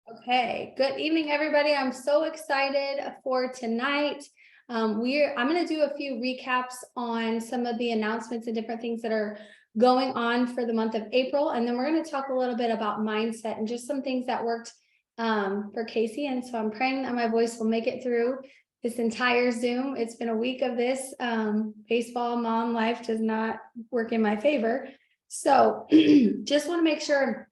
Okay, good evening, everybody. I'm so excited for tonight. I'm going to do a few recaps on some of the announcements and different things that are going on for the month of April. And then we're going to talk a little bit about mindset and just some things that worked for Casey. And so I'm praying that my voice will make it through this entire Zoom. It's been a week of this. Baseball mom life does not work in my favor. So just want to make sure,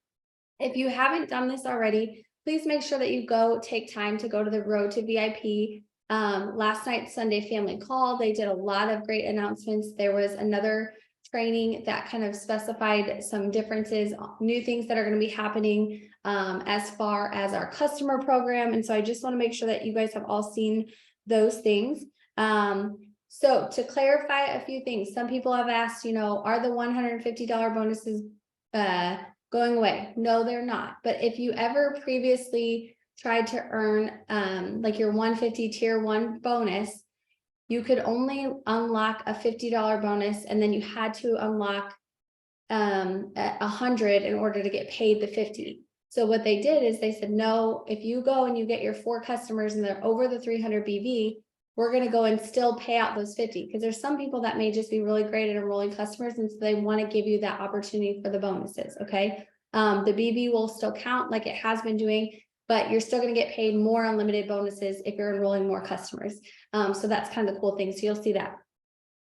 if you haven't done this already, please make sure that you take time to go to the Road to VIP. Last night's Sunday family call, they did a lot of great announcements. There was another training that kind of specified some differences, new things that are going to be happening as far as our customer program. And so I just want to make sure that you guys have all seen those things. So to clarify a few things, some people have asked, are the $150 bonuses going away? No, they're not. But if you ever previously tried to earn like your 150 tier 1 bonus, you could only unlock a $50 bonus, and then you had to unlock 100 in order to get paid the 50. So what they did is they said, no, if you go and you get your 4 customers and they're over the 300 BV, we're going to go and still pay out those 50, because there's some people that may just be really great at enrolling customers, and so they want to give you that opportunity for the bonuses. Okay. The BV will still count like it has been doing, but you're still going to get paid more unlimited bonuses if you're enrolling more customers. So that's kind of the cool thing. So you'll see that.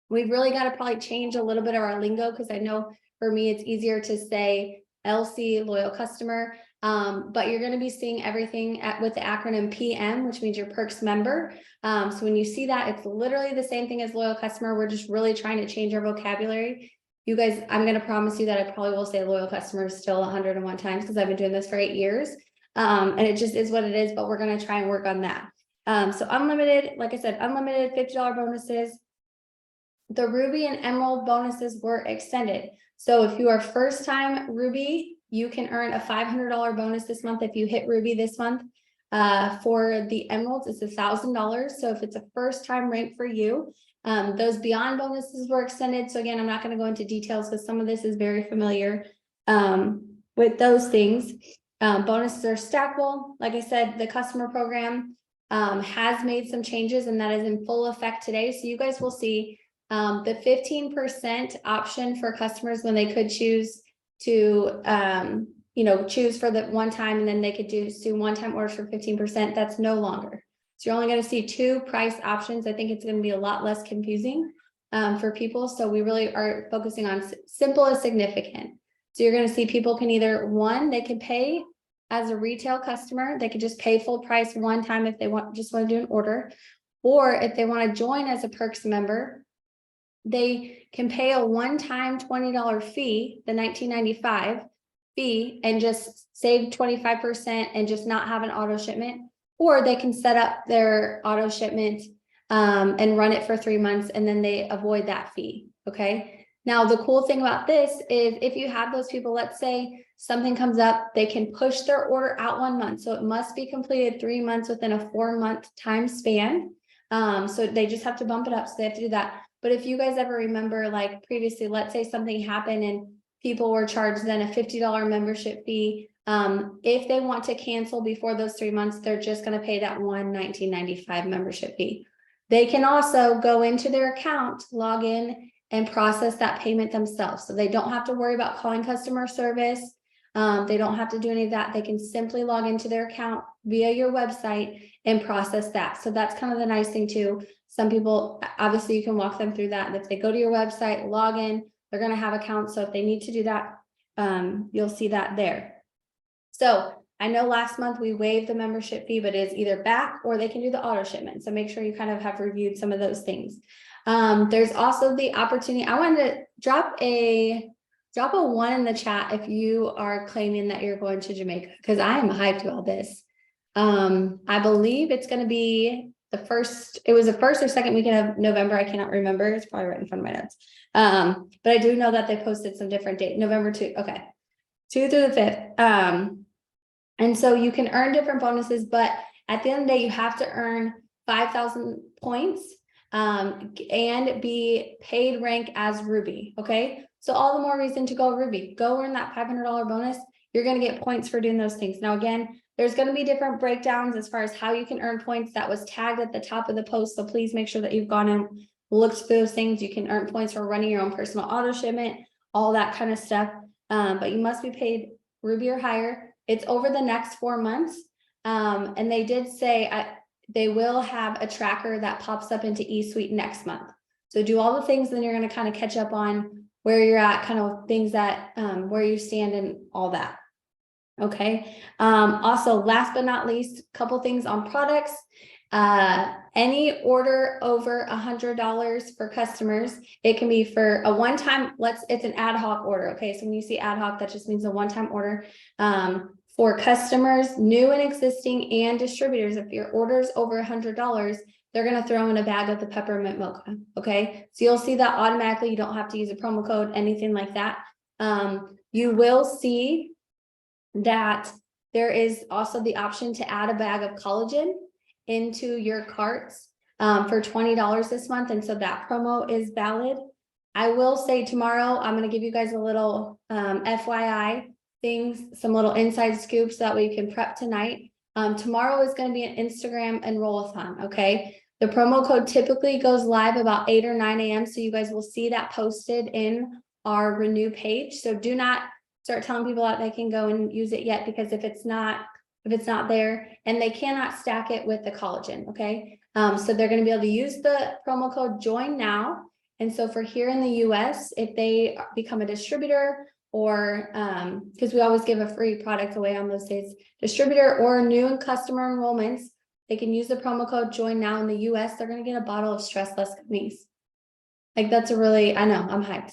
We've really got to probably change a little bit of our lingo, because I know for me it's easier to say LC, loyal customer, but you're going to be seeing everything with the acronym PM, which means your perks member. So when you see that, it's literally the same thing as loyal customer. We're just really trying to change our vocabulary. You guys, I'm going to promise you that I probably will say loyal customers still 101 times, because I've been doing this for 8 years. And it just is what it is, but we're going to try and work on that. So unlimited, like I said, unlimited $50 bonuses. The Ruby and Emerald bonuses were extended. So if you are first time Ruby, you can earn a $500 bonus this month if you hit Ruby this month. For the Emeralds, it's $1,000. So if it's a first time rank for you, those beyond bonuses were extended. So again, I'm not going to go into details because some of this is very familiar with those things. Bonuses are stackable. Like I said, the customer program has made some changes, and that is in full effect today. So you guys will see the 15% option for customers when they could choose to, choose for the one time, and then they could do one-time orders for 15%. That's no longer. So you're only going to see 2 price options. I think it's going to be a lot less confusing for people. So we really are focusing on simple as significant. So you're going to see people can either, they can pay as a retail customer. They could just pay full price one time if they just want to do an order, or if they want to join as a perks member, they can pay a one-time $20 fee, the $19.95 fee, and just save 25% and just not have an auto shipment. Or they can set up their auto shipment and run it for 3 months, and then they avoid that fee. Okay. Now, the cool thing about this is if you have those people, let's say something comes up, they can push their order out 1 month. So it must be completed 3 months within a 4-month time span. So they just have to bump it up. So they have to do that. But if you guys ever remember, like previously, let's say something happened and people were charged then a $50 membership fee. If they want to cancel before those 3 months, they're just going to pay that one $19.95 membership fee. They can also go into their account, log in, and process that payment themselves. So they don't have to worry about calling customer service. They don't have to do any of that. They can simply log into their account via your website and process that. So that's kind of the nice thing too. Some people, obviously you can walk them through that. If they go to your website, log in, they're going to have accounts. So if they need to do that, you'll see that there. So I know last month we waived the membership fee, but it's either back or they can do the auto shipment. So make sure you kind of have reviewed some of those things. There's also the opportunity. I wanted to drop a 1 in the chat if you are claiming that you're going to Jamaica, because I am hyped about this. I believe it's going to be the first or second weekend of November. I cannot remember. It's probably right in front of my notes. But I do know that they posted some different date, November 2. Okay. 2 through the 5th. And so you can earn different bonuses, but at the end of the day, you have to earn 5,000 points and be paid rank as Ruby. Okay. So all the more reason to go Ruby. Go earn that $500 bonus you're going to get points for doing those things. Now, again, there's going to be different breakdowns as far as how you can earn points. That was tagged at the top of the post. So please make sure that you've gone and looked through those things. You can earn points for running your own personal auto shipment, all that kind of stuff. But you must be paid Ruby or higher. It's over the next 4 months. And they did say they will have a tracker that pops up into eSuite next month. So do all the things, then you're going to kind of catch up on where you're at, kind of things that where you stand and all that. Okay. Also, last but not least, a couple things on products. Any order over $100 for customers, it can be for a one-time, it's an ad hoc order. Okay. So when you see ad hoc, that just means a one-time order. For customers, new and existing, and distributors, if your order's over $100, they're going to throw in a bag of the peppermint mocha. Okay. So you'll see that automatically. You don't have to use a promo code, anything like that. You will see that there is also the option to add a bag of collagen into your carts for $20 this month. And so that promo is valid. I will say tomorrow, I'm going to give you guys a little FYI things, some little inside scoops so that way you can prep tonight. Tomorrow is going to be an Instagram enroll-a-thon. Okay. The promo code typically goes live about 8 or 9 a.m. So you guys will see that posted in our Renew page. So do not start telling people that they can go and use it yet, because if it's not there, and they cannot stack it with the collagen. Okay. So they're going to be able to use the promo code join now. And so for here in the US, if they become a distributor, or because we always give a free product away on those days, distributor or new customer enrollments, they can use the promo code join now in the US. They're going to get a bottle of Stress Less gummies. Like, that's a really, I know, I'm hyped.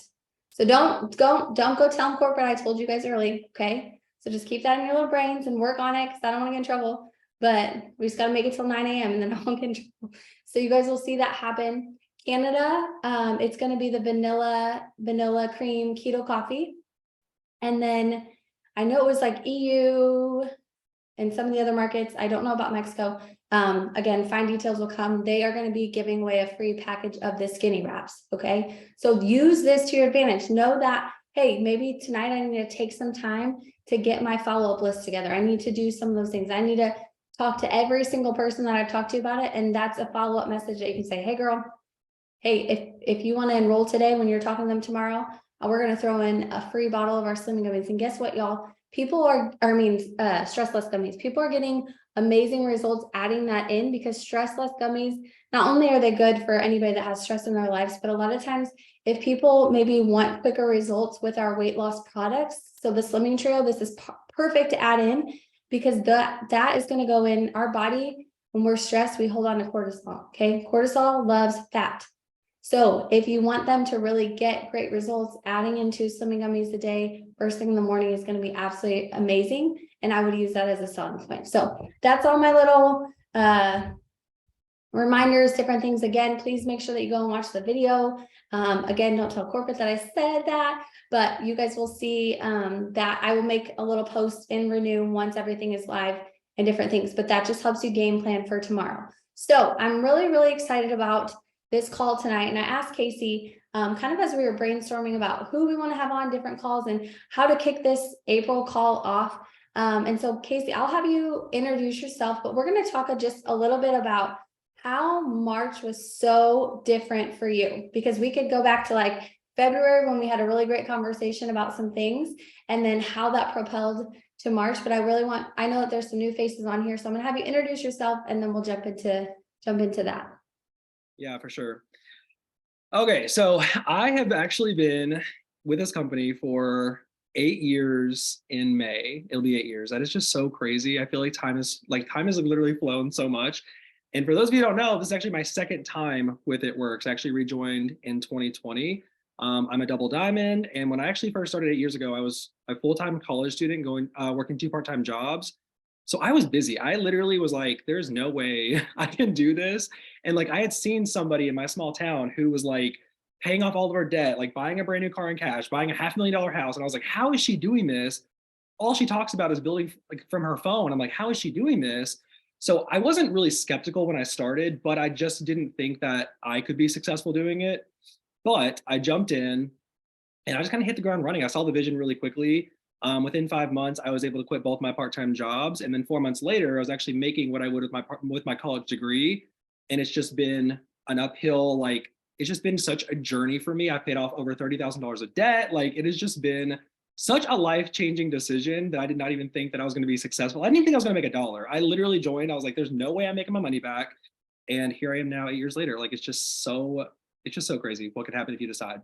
So don't go tell corporate I told you guys early. Okay. So just keep that in your little brains and work on it, because I don't want to get in trouble. But we just got to make it till 9 a.m. and then I won't get in trouble. So you guys will see that happen. Canada, it's going to be the vanilla cream keto coffee. And then I know it was like EU and some of the other markets. I don't know about Mexico. Again, fine details will come. They are going to be giving away a free package of the skinny wraps. Okay. So use this to your advantage. Know that, hey, maybe tonight I need to take some time to get my follow-up list together. I need to do some of those things. I need to talk to every single person that I've talked to about it. And that's a follow-up message that you can say, hey girl, hey, if you want to enroll today, when you're talking to them tomorrow, we're going to throw in a free bottle of our slimming gummies. And guess what, y'all? Stress Less gummies. People are getting amazing results adding that in, because Stress Less gummies, not only are they good for anybody that has stress in their lives, but a lot of times if people maybe want quicker results with our weight loss products, so the Slimming Trio, this is perfect to add in, because that is going to go in our body. When we're stressed, we hold on to cortisol. Okay. Cortisol loves fat. So if you want them to really get great results, adding into Slimming gummies a day, first thing in the morning, is going to be absolutely amazing. And I would use that as a selling point. So that's all my little reminders, different things. Again, please make sure that you go and watch the video. Again, don't tell corporate that I said that, but you guys will see that I will make a little post in Renew once everything is live and different things, but that just helps you game plan for tomorrow. So I'm really, really excited about this call tonight. And I asked Casey, kind of as we were brainstorming about who we want to have on different calls and how to kick this April call off. And so Casey, I'll have you introduce yourself, but we're going to talk just a little bit about how March was so different for you, because we could go back to like February when we had a really great conversation about some things, and then how that propelled to March. But I know that there's some new faces on here, so I'm going to have you introduce yourself, and then we'll jump into that. Yeah, for sure. Okay, so I have actually been with this company for 8 years in May. It'll be 8 years. That is just so crazy. I feel like time has literally flown so much. And for those of you who don't know, this is actually my second time with It Works. I actually rejoined in 2020. I'm a double diamond. And when I actually first started 8 years ago, I was a full-time college student working 2 part-time jobs. So I was busy. I literally was like, there's no way I can do this. And like, I had seen somebody in my small town who was like paying off all of her debt, like buying a brand new car in cash, buying a $500,000 house. And I was like, how is she doing this? All she talks about is building like from her phone. I'm like, how is she doing this? So I wasn't really skeptical when I started, but I just didn't think that I could be successful doing it. But I jumped in and I just kind of hit the ground running. I saw the vision really quickly. Within 5 months, I was able to quit both my part-time jobs. And then 4 months later, I was actually making what I would with my college degree. And it's just been an uphill, like, it's just been such a journey for me. I paid off over $30,000 of debt. Like, it has just been such a life-changing decision that I did not even think that I was going to be successful. I didn't even think I was going to make $1. I literally joined. I was like, there's no way I'm making my money back. And here I am now 8 years later. Like, it's just so crazy what could happen if you decide.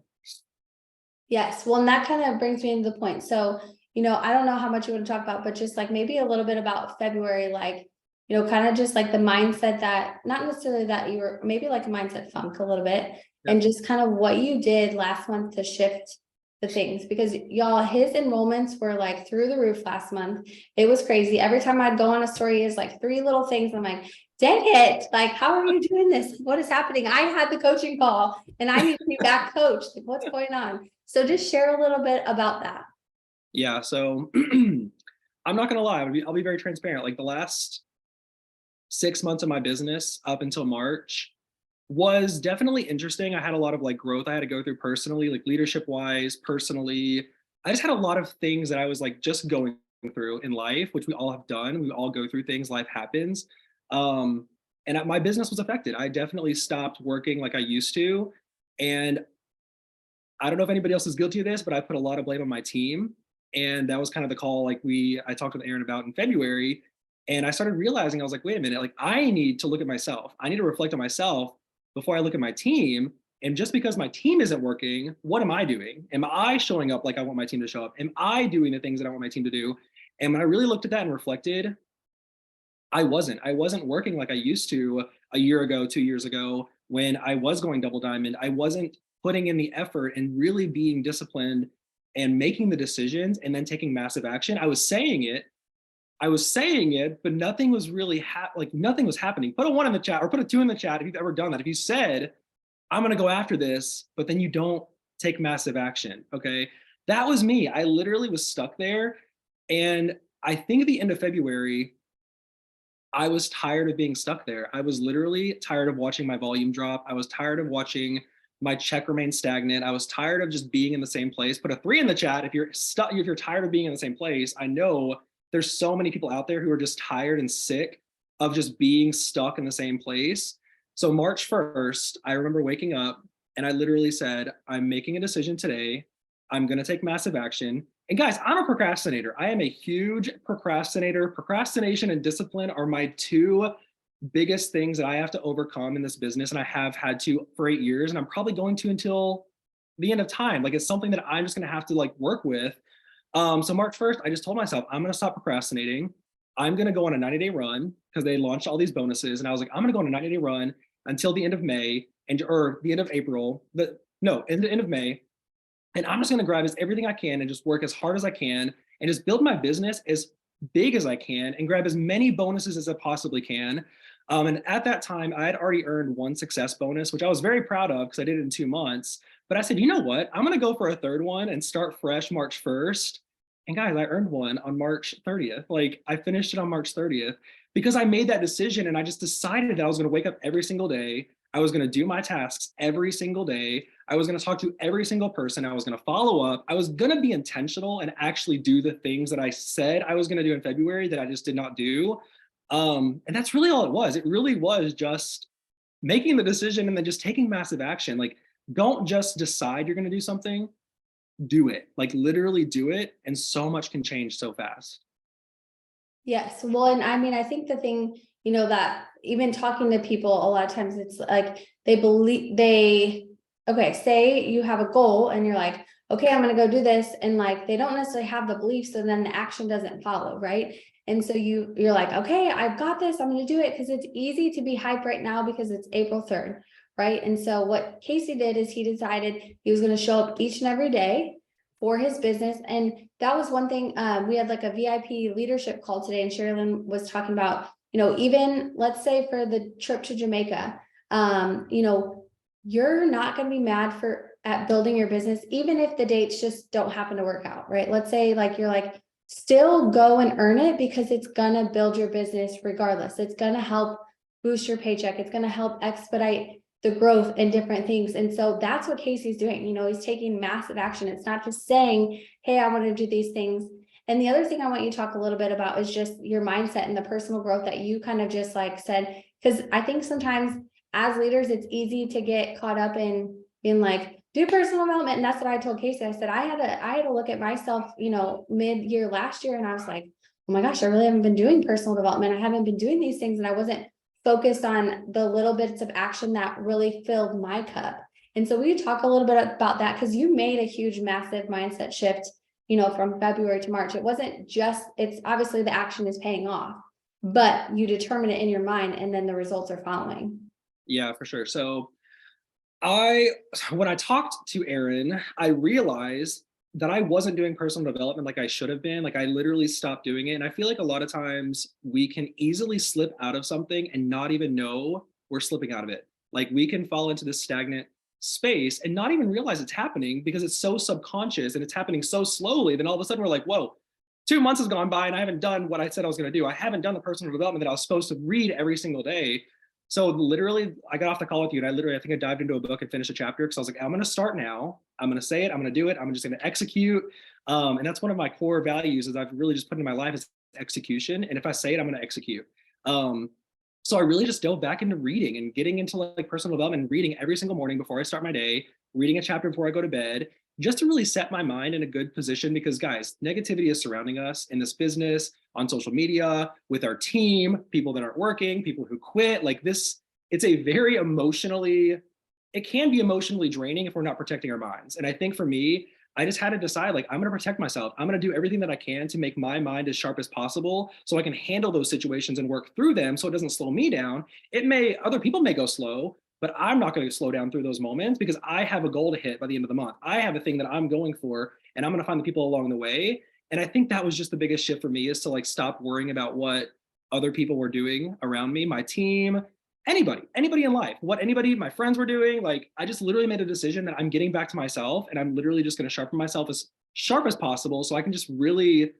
Yes, well, and that kind of brings me into the point. So, I don't know how much you want to talk about, but just like maybe a little bit about February, like, kind of just like the mindset that, not necessarily that you were, maybe like a mindset funk a little bit, and just kind of what you did last month to shift the things, because y'all, his enrollments were like through the roof last month. It was crazy. Every time I'd go on a story, is like 3 little things. I'm like, dang it, like, how are you doing this? What is happening? I had the coaching call and I need to be back coached. Like, what's going on? So just share a little bit about that. Yeah. So I'm not going to lie. I'll be very transparent. Like, the last 6 months of my business up until March was definitely interesting. I had a lot of like growth I had to go through personally, like leadership wise, personally. I just had a lot of things that I was like just going through in life, which we all have done. We all go through things, life happens. And my business was affected. I definitely stopped working like I used to. And I don't know if anybody else is guilty of this, but I put a lot of blame on my team. And that was kind of the call, like I talked with Aaron about in February. And I started realizing, I was like, wait a minute, like, I need to look at myself. I need to reflect on myself before I look at my team. And just because my team isn't working, what am I doing? Am I showing up like I want my team to show up? Am I doing the things that I want my team to do? And when I really looked at that and reflected, I wasn't working like I used to a year ago, 2 years ago, when I was going double diamond. I wasn't putting in the effort and really being disciplined and making the decisions and then taking massive action. I was saying it, but nothing was really nothing was happening. Put a 1 in the chat or put a 2 in the chat if you've ever done that. If you said, I'm going to go after this, but then you don't take massive action. Okay. That was me. I literally was stuck there. And I think at the end of February, I was tired of being stuck there. I was literally tired of watching my volume drop. I was tired of watching my check remain stagnant. I was tired of just being in the same place. Put a 3 in the chat if you're stuck, if you're tired of being in the same place. I know there's so many people out there who are just tired and sick of just being stuck in the same place. So March 1st, I remember waking up and I literally said, I'm making a decision today. I'm going to take massive action. And guys, I'm a procrastinator. I am a huge procrastinator. Procrastination and discipline are my 2 biggest things that I have to overcome in this business. And I have had to for 8 years. And I'm probably going to until the end of time. Like, it's something that I'm just going to have to like work with. So March 1st, I just told myself, I'm going to stop procrastinating. I'm going to go on a 90-day run because they launched all these bonuses. And I was like, I'm going to go on a 90-day run until the end of May or the end of April, the end of May. And I'm just going to grab everything I can and just work as hard as I can and just build my business as big as I can and grab as many bonuses as I possibly can. And at that time, I had already earned 1 success bonus, which I was very proud of because I did it in 2 months. But I said, you know what? I'm going to go for a 3rd one and start fresh March 1st. And guys, I earned one on March 30th. Like, I finished it on March 30th because I made that decision and I just decided that I was going to wake up every single day. I was going to do my tasks every single day. I was going to talk to every single person. I was going to follow up. I was going to be intentional and actually do the things that I said I was going to do in February that I just did not do. And that's really all it was. It really was just making the decision and then just taking massive action. Like, don't just decide you're going to do something, do it. Like, literally do it. And so much can change so fast. Yes. Well, and I mean, I think the thing, that even talking to people, a lot of times it's like okay, say you have a goal and you're like, okay, I'm going to go do this. And like, they don't necessarily have the belief. So then the action doesn't follow. Right. And so you're like, okay, I've got this. I'm going to do it because it's easy to be hype right now because it's April 3rd. Right. And so what Casey did is he decided he was going to show up each and every day for his business. And that was one thing. We had like a VIP leadership call today, and Sherilyn was talking about, even let's say for the trip to Jamaica, you're not going to be mad at building your business, even if the dates just don't happen to work out, right? Let's say like, you're like, still go and earn it because it's going to build your business regardless. It's going to help boost your paycheck. It's going to help expedite the growth and different things. And so that's what Casey's doing. He's taking massive action. It's not just saying, hey, I want to do these things And the other thing I want you to talk a little bit about is just your mindset and the personal growth that you kind of just like said, because I think sometimes as leaders, it's easy to get caught up in being like, do personal development. And that's what I told Casey. I said, I had to look at myself, mid-year last year. And I was like, oh my gosh, I really haven't been doing personal development. I haven't been doing these things. And I wasn't focused on the little bits of action that really filled my cup. And so we talk a little bit about that, because you made a huge, massive mindset shift, from February to March. It wasn't just, it's obviously the action is paying off, but you determine it in your mind and then the results are following. Yeah, for sure. So when I talked to Erin, I realized that I wasn't doing personal development like I should have been. Like I literally stopped doing it. And I feel like a lot of times we can easily slip out of something and not even know we're slipping out of it. Like we can fall into this stagnant space and not even realize it's happening because it's so subconscious and it's happening so slowly. Then all of a sudden we're like, whoa, 2 months has gone by and I haven't done what I said I was going to do. I haven't done the personal development that I was supposed to read every single day. So literally, I got off the call with you and I think I dived into a book and finished a chapter because I was like, I'm going to start now. I'm going to say it. I'm going to do it. I'm just going to execute. And that's one of my core values is I've really just put in my life is execution. And if I say it, I'm going to execute. So I really just dove back into reading and getting into like personal development and reading every single morning before I start my day, reading a chapter before I go to bed, just to really set my mind in a good position. Because guys, negativity is surrounding us in this business, on social media, with our team, people that aren't working, people who quit. Like this, it's a very it can be emotionally draining if we're not protecting our minds. And I think for me, I just had to decide, like, I'm going to protect myself. I'm going to do everything that I can to make my mind as sharp as possible so I can handle those situations and work through them so it doesn't slow me down. Other people may go slow, but I'm not going to slow down through those moments because I have a goal to hit by the end of the month. I have a thing that I'm going for, and I'm going to find the people along the way. And I think that was just the biggest shift for me, is to like stop worrying about what other people were doing around me, my team, anybody in life, what my friends were doing. Like I just literally made a decision that I'm getting back to myself and I'm literally just going to sharpen myself as sharp as possible so I can just really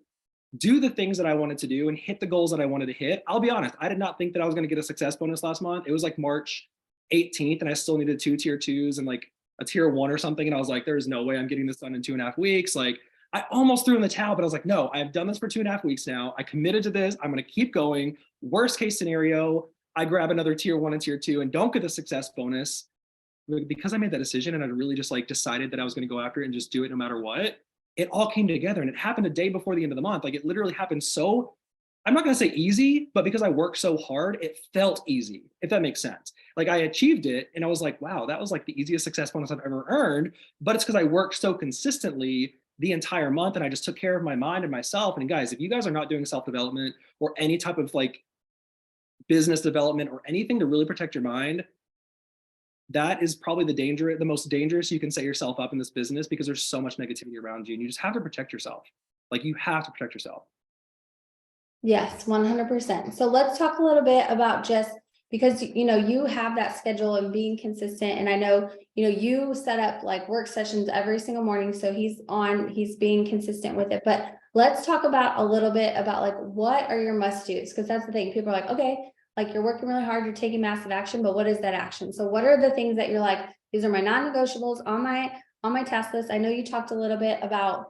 do the things that I wanted to do and hit the goals that I wanted to hit. I'll be honest, I did not think that I was going to get a success bonus last month. It was like March 18th and I still needed 2 tier 2s and like a tier 1 or something. And I was like, there's no way I'm getting this done in 2.5 weeks. Like I almost threw in the towel, but I was like, no, I've done this for 2.5 weeks now. I committed to this. I'm going to keep going. Worst case scenario, I grab another tier 1 and tier 2 and don't get the success bonus. Because I made that decision and I really just like decided that I was going to go after it and just do it no matter what. It all came together and it happened a day before the end of the month. Like it literally happened so, I'm not going to say easy, but because I worked so hard, it felt easy, if that makes sense. Like I achieved it and I was like, wow, that was like the easiest success bonus I've ever earned. But it's because I worked so consistently the entire month and I just took care of my mind and myself. And guys, if you guys are not doing self-development or any type of like business development or anything to really protect your mind, that is probably the most dangerous you can set yourself up in this business, because there's so much negativity around you and you just have to protect yourself. Like you have to protect yourself. Yes, 100%. So let's talk a little bit about just because, you have that schedule and being consistent. And I know, you set up like work sessions every single morning. So he's being consistent with it. But let's talk about a little bit about like, what are your must do's? Because that's the thing. People are like, okay, like you're working really hard, you're taking massive action, but what is that action? So what are the things that you're like, these are my non-negotiables on my task list? I know you talked a little bit about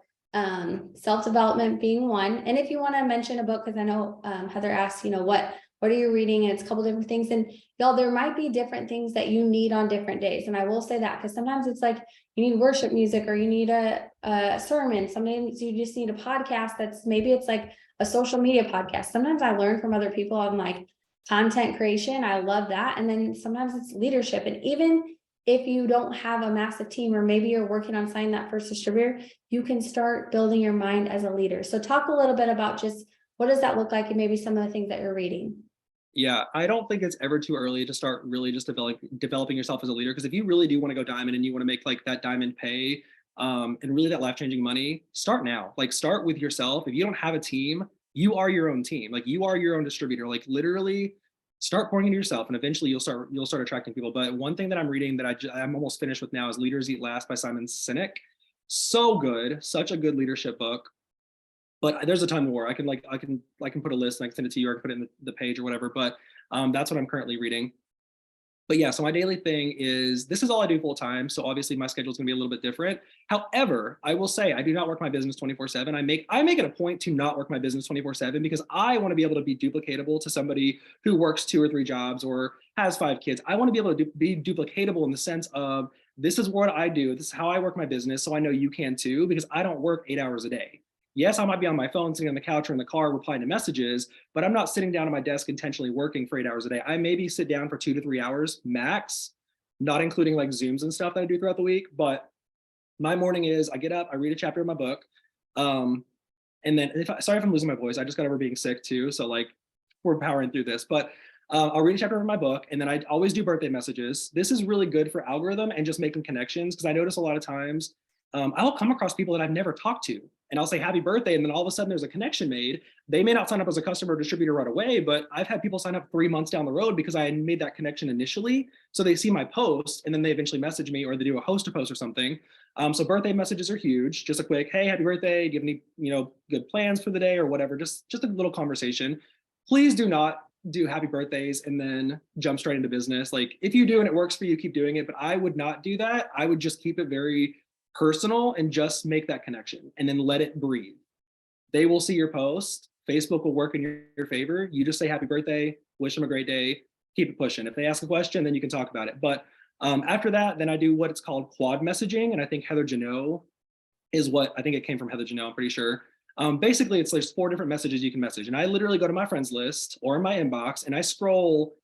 self-development being one. And if you want to mention a book, because I know Heather asked, what are you reading? And it's a couple different things. And y'all, there might be different things that you need on different days. And I will say that because sometimes it's like you need worship music or you need a sermon. Sometimes you just need a podcast maybe it's like a social media podcast. Sometimes I learn from other people on like content creation. I love that. And then sometimes it's leadership. And even if you don't have a massive team, or maybe you're working on signing that first distributor, you can start building your mind as a leader. So talk a little bit about just what does that look like and maybe some of the things that you're reading. Yeah, I don't think it's ever too early to start really just developing yourself as a leader. Because if you really do want to go diamond and you want to make like that diamond pay and really that life-changing money, start now. Like start with yourself. If you don't have a team, you are your own team. Like you are your own distributor. Like literally start pouring into yourself and eventually you'll start attracting people. But one thing that I'm reading that I'm almost finished with now is Leaders Eat Last by Simon Sinek. So good, such a good leadership book. But there's a ton more. I can put a list and I can send it to you or I can put it in the page or whatever. But that's what I'm currently reading. But yeah, so my daily thing is, this is all I do full time. So obviously my schedule is going to be a little bit different. However, I will say I do not work my business 24/7. I make it a point to not work my business 24/7 because I want to be able to be duplicatable to somebody who works 2 or 3 jobs or has 5 kids. I want to be able to be duplicatable in the sense of, this is what I do. This is how I work my business. So I know you can too, because I don't work 8 hours a day. Yes, I might be on my phone, sitting on the couch or in the car replying to messages, but I'm not sitting down at my desk intentionally working for 8 hours a day. I maybe sit down for 2 to 3 hours max, not including like Zooms and stuff that I do throughout the week. But my morning is, I get up, I read a chapter of my book. And then sorry if I'm losing my voice, I just got over being sick too. So like, we're powering through this, but I'll read a chapter of my book, and then I always do birthday messages. This is really good for algorithm and just making connections, because I notice a lot of times I'll come across people that I've never talked to, and I'll say happy birthday, and then all of a sudden there's a connection made. They may not sign up as a customer or distributor right away, but I've had people sign up 3 months down the road because I had made that connection initially. So they see my post and then they eventually message me, or they do a host to post or something. So birthday messages are huge. Just a quick, hey, happy birthday. Do you have any, good plans for the day or whatever? Just a little conversation. Please do not do happy birthdays and then jump straight into business. Like, if you do and it works for you, keep doing it. But I would not do that. I would just keep it very personal and just make that connection and then let it breathe. They will see your post. Facebook will work in your favor. You just say happy birthday, wish them a great day, keep it pushing. If they ask a question, then you can talk about it. But after that, then I do what it's called quad messaging. And I think Heather Janot is what, I think it came from Heather Janot, I'm pretty sure. Basically, it's there's 4 different messages you can message. And I literally go to my friends list or in my inbox and I scroll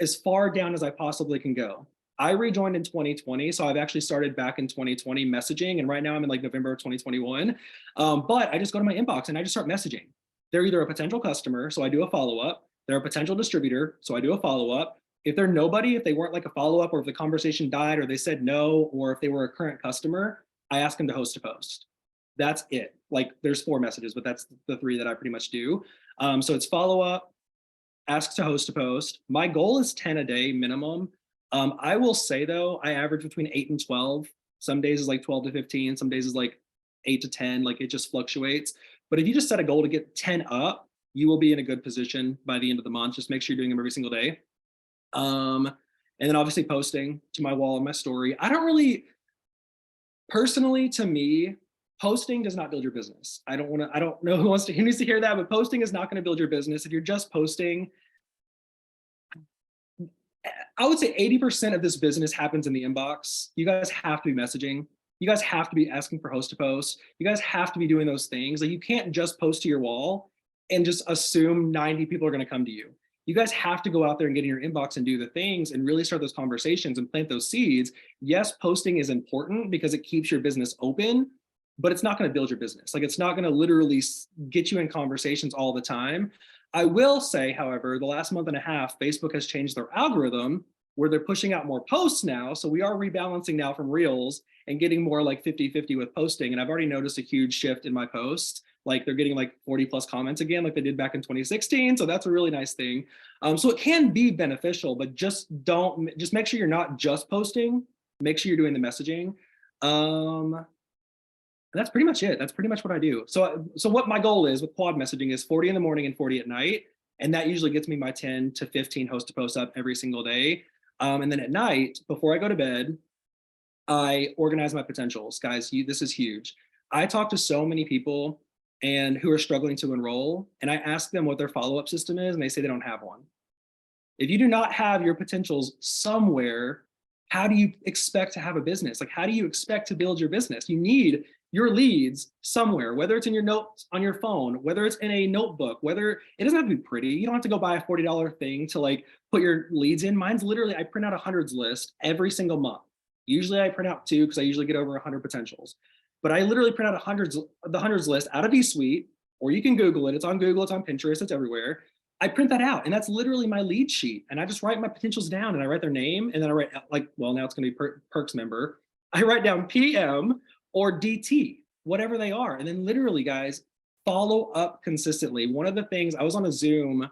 as far down as I possibly can go. I rejoined in 2020, so I've actually started back in 2020 messaging, and right now I'm in like November of 2021. But I just go to my inbox and I just start messaging. They're either a potential customer, so I do a follow-up. They're a potential distributor, so I do a follow-up. If they're nobody, if they weren't like a follow-up, or if the conversation died, or they said no, or if they were a current customer, I ask them to host a post. That's it. Like, there's 4 messages, but that's the 3 that I pretty much do. So it's follow-up, ask to host a post. My goal is 10 a day minimum. I will say though, I average between 8 and 12. Some days is like 12 to 15. Some days is like 8 to 10. Like, it just fluctuates. But if you just set a goal to get 10 up, you will be in a good position by the end of the month. Just make sure you're doing them every single day. And then obviously posting to my wall and my story. I don't really, personally, to me, posting does not build your business. I don't know who needs to hear that, but posting is not going to build your business. If you're just posting, I would say 80% of this business happens in the inbox. You guys have to be messaging. You guys have to be asking for host to post. You guys have to be doing those things. Like, you can't just post to your wall and just assume 90 people are going to come to you. You guys have to go out there and get in your inbox and do the things and really start those conversations and plant those seeds. Yes, posting is important because it keeps your business open, but it's not going to build your business. Like, it's not going to literally get you in conversations all the time. I will say, however, the last month and a half, Facebook has changed their algorithm where they're pushing out more posts now. So we are rebalancing now from Reels and getting more like 50-50 with posting. And I've already noticed a huge shift in my posts. Like, they're getting like 40 plus comments again, like they did back in 2016. So that's a really nice thing. So it can be beneficial, but just make sure you're not just posting. Make sure you're doing the messaging. That's pretty much it. That's pretty much what I do. So what my goal is with quad messaging is 40 in the morning and 40 at night. And that usually gets me my 10 to 15 host to post up every single day. And then at night, before I go to bed, I organize my potentials. Guys, this is huge. I talk to so many people and who are struggling to enroll, and I ask them what their follow-up system is, and they say they don't have one. If you do not have your potentials somewhere, how do you expect to have a business? Like, how do you expect to build your business? You need your leads somewhere, whether it's in your notes on your phone, whether it's in a notebook, whether it doesn't have to be pretty. You don't have to go buy a $40 thing to like put your leads in. Mine's literally, I print out a hundreds list every single month. Usually I print out 2 because I usually get over 100 potentials. But I literally print out the hundreds list out of eSuite, or you can Google it. It's on Google, it's on Pinterest, it's everywhere. I print that out, and that's literally my lead sheet. And I just write my potentials down, and I write their name, and then I write like, well, now it's going to be Perks member. I write down PM or DT, whatever they are. And then literally, guys, follow up consistently. One of the things, I was on a Zoom,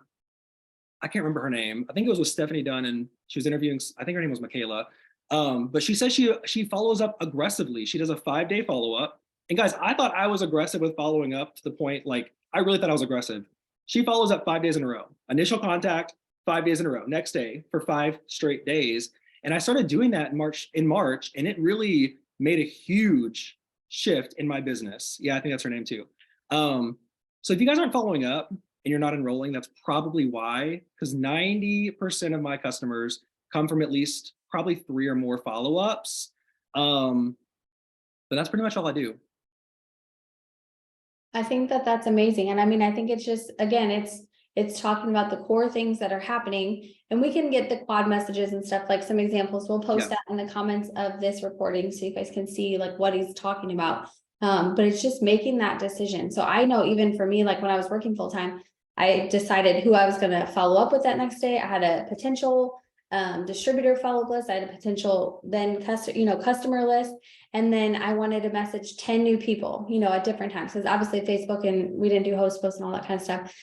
I can't remember her name. I think it was with Stephanie Dunn, and she was interviewing, I think her name was Michaela. But she says she follows up aggressively. She does a 5-day follow-up. And guys, I thought I was aggressive with following up to the point, like, I really thought I was aggressive. She follows up 5 days in a row. Initial contact, 5 days in a row, next day for 5 straight days. And I started doing that in March, and it really made a huge shift in my business. Yeah, I think that's her name too. So if you guys aren't following up and you're not enrolling, that's probably why, because 90% of my customers come from at least probably 3 or more follow-ups. But that's pretty much all I do. I think that that's amazing. And I mean, I think it's just, again, it's talking about the core things that are happening, and we can get the quad messages and stuff, like some examples. We'll post that in the comments of this recording so you guys can see like what he's talking about. But it's just making that decision. So I know even for me, like when I was working full time, I decided who I was going to follow up with that next day. I had a potential distributor follow-up list. I had a potential then customer list. And then I wanted to message 10 new people, at different times, because obviously Facebook, and we didn't do host posts and all that kind of stuff.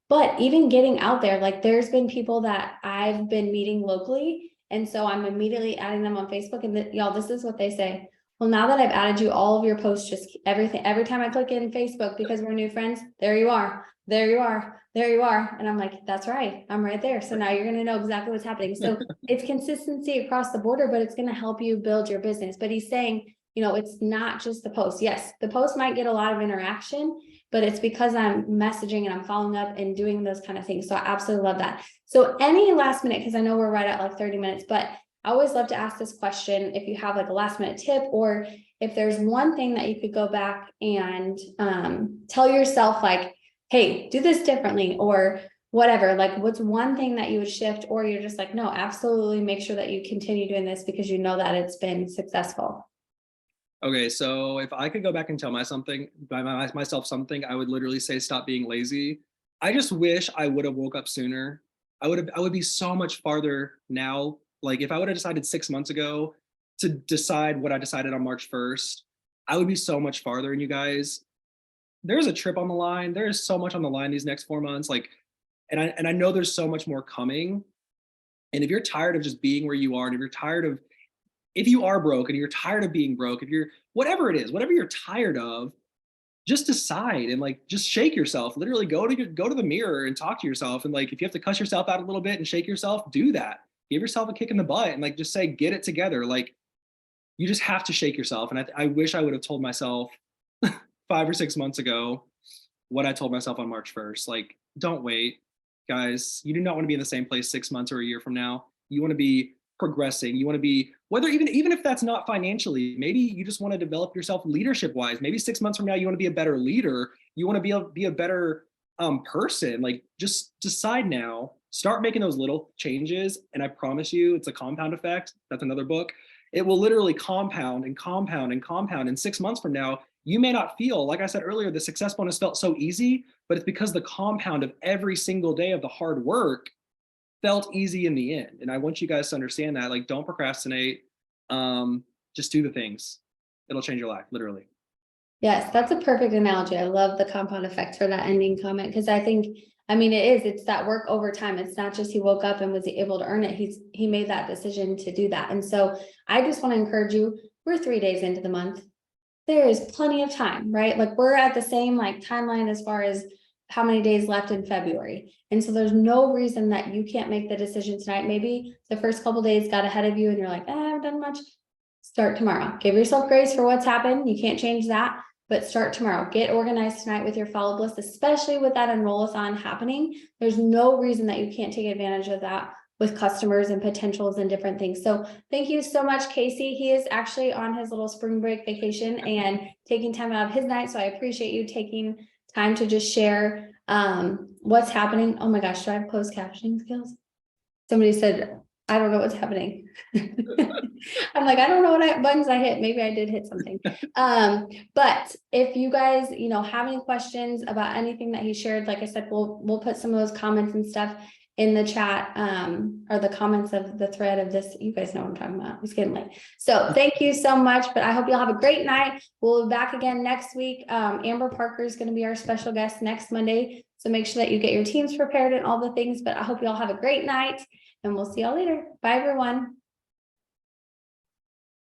But even getting out there, like there's been people that I've been meeting locally. And so I'm immediately adding them on Facebook, and y'all, this is what they say. Well, now that I've added you, all of your posts, just everything, every time I click in Facebook, because we're new friends, there you are, there you are, there you are. And I'm like, that's right, I'm right there. So now you're going to know exactly what's happening. So it's consistency across the border, but it's going to help you build your business. But he's saying, it's not just the post. Yes, the post might get a lot of interaction, but it's because I'm messaging and I'm following up and doing those kind of things. So I absolutely love that. So any last minute, because I know we're right at like 30 minutes, but I always love to ask this question. If you have like a last minute tip, or if there's one thing that you could go back and tell yourself, like, hey, do this differently, or whatever, like what's one thing that you would shift, or you're just like, no, absolutely make sure that you continue doing this because you know that it's been successful. Okay, so if I could go back and tell myself something, I would literally say stop being lazy. I just wish I would have woke up sooner. I would be so much farther now. Like if I would have decided 6 months ago to decide what I decided on March 1st, I would be so much farther. And you guys, there's a trip on the line. There is so much on the line these next 4 months. Like, and I know there's so much more coming. And if you're tired of just being where you are, and if you are broke and you're tired of being broke, if you're whatever it is, whatever you're tired of, just decide and like just shake yourself. Literally go to the mirror and talk to yourself. And like if you have to cuss yourself out a little bit and shake yourself, do that. Give yourself a kick in the butt and like just say, get it together. Like you just have to shake yourself. And I wish I would have told myself 5 or 6 months ago what I told myself on March 1st. Like, don't wait, guys. You do not want to be in the same place 6 months or a year from now. You want to be progressing. You want to be, whether even if that's not financially, maybe you just want to develop yourself leadership wise. Maybe 6 months from now, you want to be a better leader. You want to be a better person. Like just decide now, start making those little changes. And I promise you, it's a compound effect. That's another book. It will literally compound and compound and compound. And 6 months from now, you may not feel, like I said earlier, the success bonus felt so easy, but it's because the compound of every single day of the hard work felt easy in the end. And I want you guys to understand that, like, don't procrastinate. Just do the things. It'll change your life, literally. Yes, that's a perfect analogy. I love the compound effect for that ending comment, because I think, it's that work over time. It's not just he woke up and was able to earn it. He made that decision to do that. And so I just want to encourage you, we're 3 days into the month. There is plenty of time, right? Like we're at the same like timeline as far as how many days left in February. And so there's no reason that you can't make the decision tonight. Maybe the first couple days got ahead of you and you're like, I haven't done much. Start tomorrow. Give yourself grace for what's happened. You can't change that, but start tomorrow. Get organized tonight with your follow-up list, especially with that enroll-a-thon happening. There's no reason that you can't take advantage of that with customers and potentials and different things. So thank you so much, Casey. He is actually on his little spring break vacation and taking time out of his night. So I appreciate you taking time to just share what's happening. Oh my gosh, do I have closed captioning skills? Somebody said, I don't know what's happening. I'm like, I don't know what buttons I hit. Maybe I did hit something. But if you guys, have any questions about anything that he shared, like I said, we'll put some of those comments and stuff in the chat, or the comments of the thread of this. You guys know what I'm talking about. It's getting late. So thank you so much, but I hope you'll have a great night. We'll be back again next week. Amber Parker is going to be our special guest next Monday. So make sure that you get your teams prepared and all the things, but I hope you all have a great night and we'll see y'all later. Bye everyone.